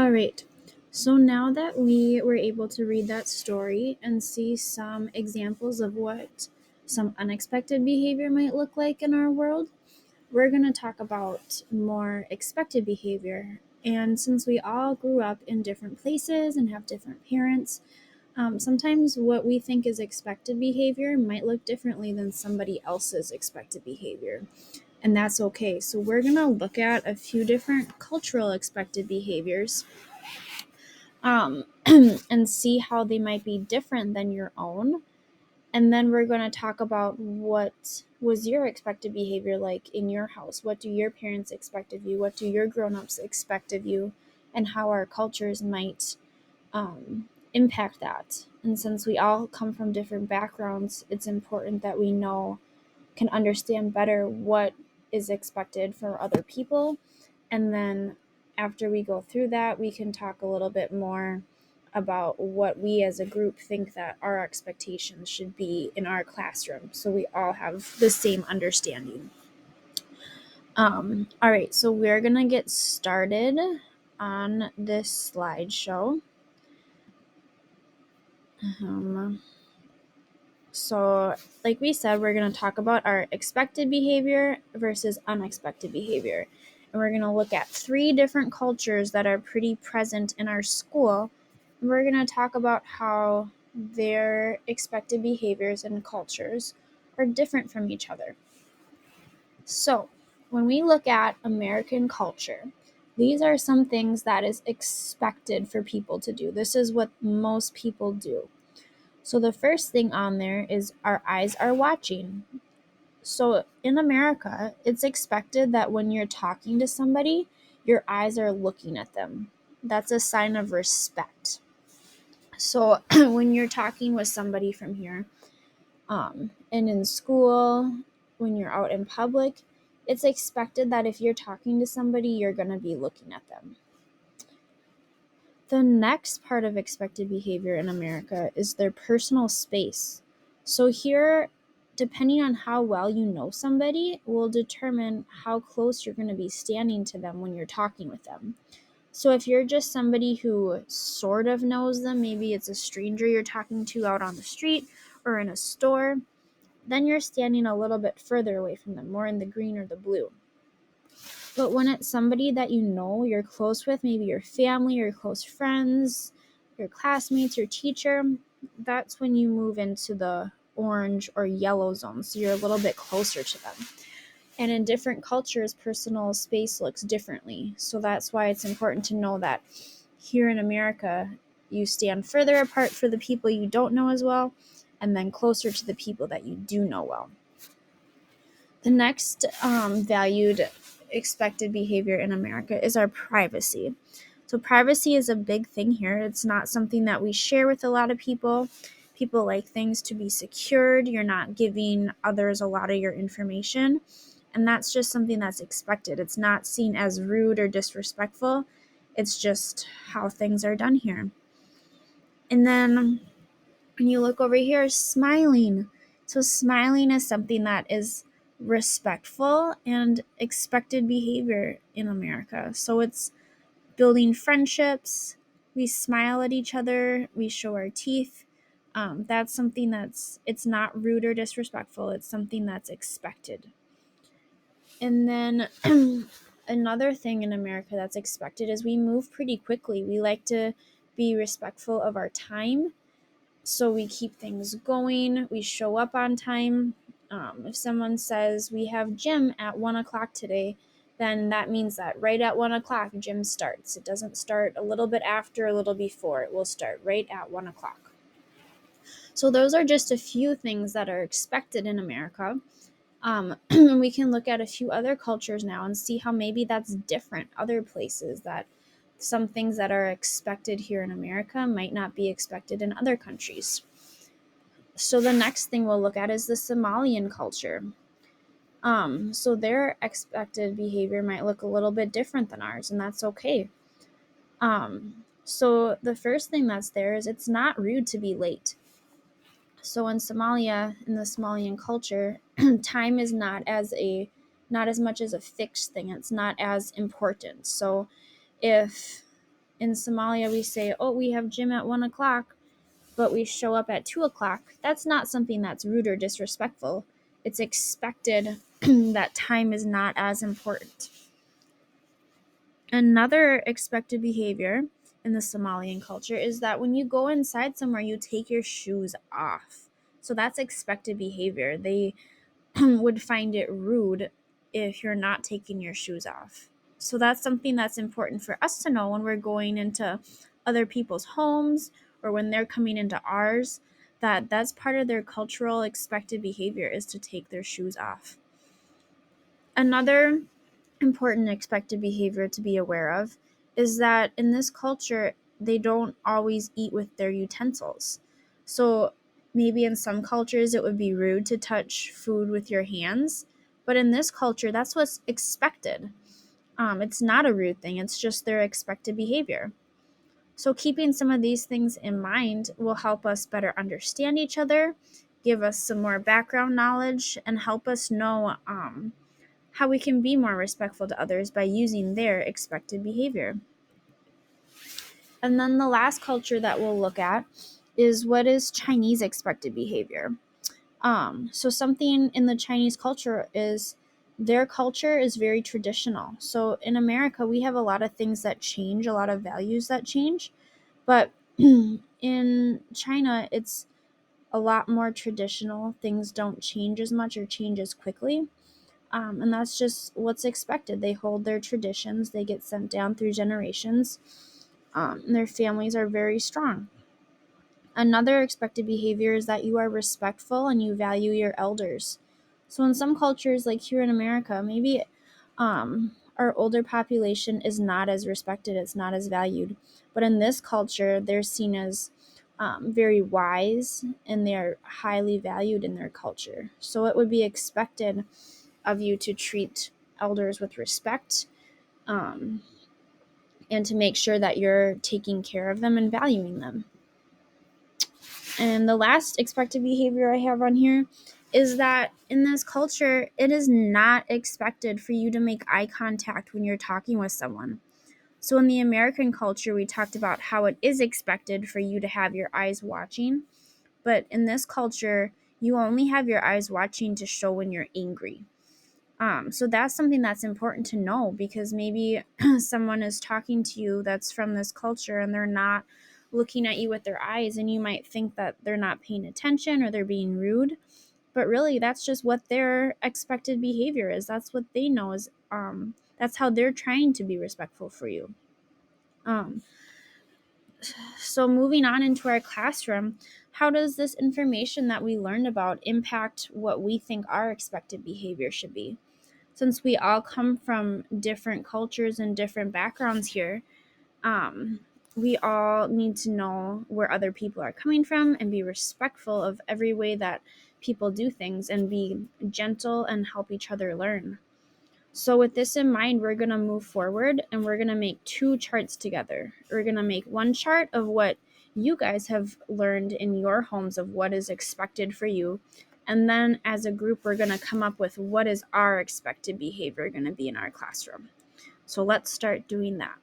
All right. So now that we were able to read that story and see some examples of what some unexpected behavior might look like in our world, we're going to talk about more expected behavior. And since we all grew up in different places and have different parents, sometimes what we think is expected behavior might look differently than somebody else's expected behavior. And that's okay. So we're going to look at a few different cultural expected behaviors and see how they might be different than your own. And then we're going to talk about what was your expected behavior like in your house. What do your parents expect of you? What do your grown-ups expect of you? And how our cultures might impact that. And since we all come from different backgrounds, it's important that we can understand better what is expected for other people. And then after we go through that, we can talk a little bit more about what we as a group think that our expectations should be in our classroom, so we all have the same understanding. All right, so we're gonna get started on this slideshow. So like we said, we're going to talk about our expected behavior versus unexpected behavior. And we're going to look at 3 different cultures that are pretty present in our school. And we're going to talk about how their expected behaviors and cultures are different from each other. So when we look at American culture, these are some things that is expected for people to do. This is what most people do. So the first thing on there is our eyes are watching. So in America, it's expected that when you're talking to somebody, your eyes are looking at them. That's a sign of respect. So when you're talking with somebody from here, and in school, when you're out in public, it's expected that if you're talking to somebody, you're going to be looking at them. The next part of expected behavior in America is their personal space. So here, depending on how well you know somebody, will determine how close you're going to be standing to them when you're talking with them. So if you're just somebody who sort of knows them, maybe it's a stranger you're talking to out on the street or in a store, then you're standing a little bit further away from them, more in the green or the blue. But when it's somebody that you know, you're close with, maybe your family, your close friends, your classmates, your teacher, that's when you move into the orange or yellow zone. So you're a little bit closer to them. And in different cultures, personal space looks differently. So that's why it's important to know that here in America, you stand further apart for the people you don't know as well, and then closer to the people that you do know well. The next valued expected behavior in America is our privacy. So privacy is a big thing here. It's not something that we share with a lot of people. People like things to be secured. You're not giving others a lot of your information. And that's just something that's expected. It's not seen as rude or disrespectful. It's just how things are done here. And then when you look over here, smiling. So smiling is something that is respectful and expected behavior in America. So it's building friendships. We smile at each other. We show our teeth. That's something it's not rude or disrespectful. It's something that's expected. And then another thing in America that's expected is we move pretty quickly. We like to be respectful of our time. So we keep things going. We show up on time. If someone says we have gym at 1 o'clock today, then that means that right at 1 o'clock, gym starts. It doesn't start a little bit after, a little before. It will start right at 1 o'clock. So those are just a few things that are expected in America. We can look at a few other cultures now and see how maybe that's different. Other places that some things that are expected here in America might not be expected in other countries. So the next thing we'll look at is the Somalian culture. So their expected behavior might look a little bit different than ours, and that's okay. So the first thing that's there is it's not rude to be late. So in Somalia, in the Somalian culture, time is not as much as a fixed thing. It's not as important. So if in Somalia, we say, oh, we have gym at 1 o'clock, but we show up at 2 o'clock. That's not something that's rude or disrespectful. It's expected that time is not as important. Another expected behavior in the Somalian culture is that when you go inside somewhere, you take your shoes off. So that's expected behavior. They would find it rude if you're not taking your shoes off. So that's something that's important for us to know when we're going into other people's homes or when they're coming into ours, that that's part of their cultural expected behavior is to take their shoes off. Another important expected behavior to be aware of is that in this culture, they don't always eat with their utensils. So maybe in some cultures, it would be rude to touch food with your hands. But in this culture, that's what's expected. It's not a rude thing. It's just their expected behavior. So keeping some of these things in mind will help us better understand each other, give us some more background knowledge, and help us know how we can be more respectful to others by using their expected behavior. And then the last culture that we'll look at is what is Chinese expected behavior. So something in the Chinese culture is their culture is very traditional. So in America, we have a lot of things that change, a lot of values that change. But in China, it's a lot more traditional. Things don't change as much or change as quickly. And that's just what's expected. They hold their traditions, they get sent down through generations. And their families are very strong. Another expected behavior is that you are respectful and you value your elders. So in some cultures, like here in America, maybe our older population is not as respected, it's not as valued. But in this culture, they're seen as very wise and they're highly valued in their culture. So it would be expected of you to treat elders with respect, um, and to make sure that you're taking care of them and valuing them. And the last expected behavior I have on here is that in this culture, it is not expected for you to make eye contact when you're talking with someone. So in the American culture, we talked about how it is expected for you to have your eyes watching. But in this culture, you only have your eyes watching to show when you're angry. So that's something that's important to know, because maybe someone is talking to you that's from this culture and they're not looking at you with their eyes, and you might think that they're not paying attention or they're being rude. But really, that's just what their expected behavior is. That's what they know is, that's how they're trying to be respectful for you. Um, so moving on into our classroom, how does this information that we learned about impact what we think our expected behavior should be? Since we all come from different cultures and different backgrounds here, um, we all need to know where other people are coming from and be respectful of every way that people do things and be gentle and help each other learn. So with this in mind, we're going to move forward and we're going to make two charts together. We're going to make one chart of what you guys have learned in your homes of what is expected for you. And then as a group, we're going to come up with what is our expected behavior going to be in our classroom. So let's start doing that.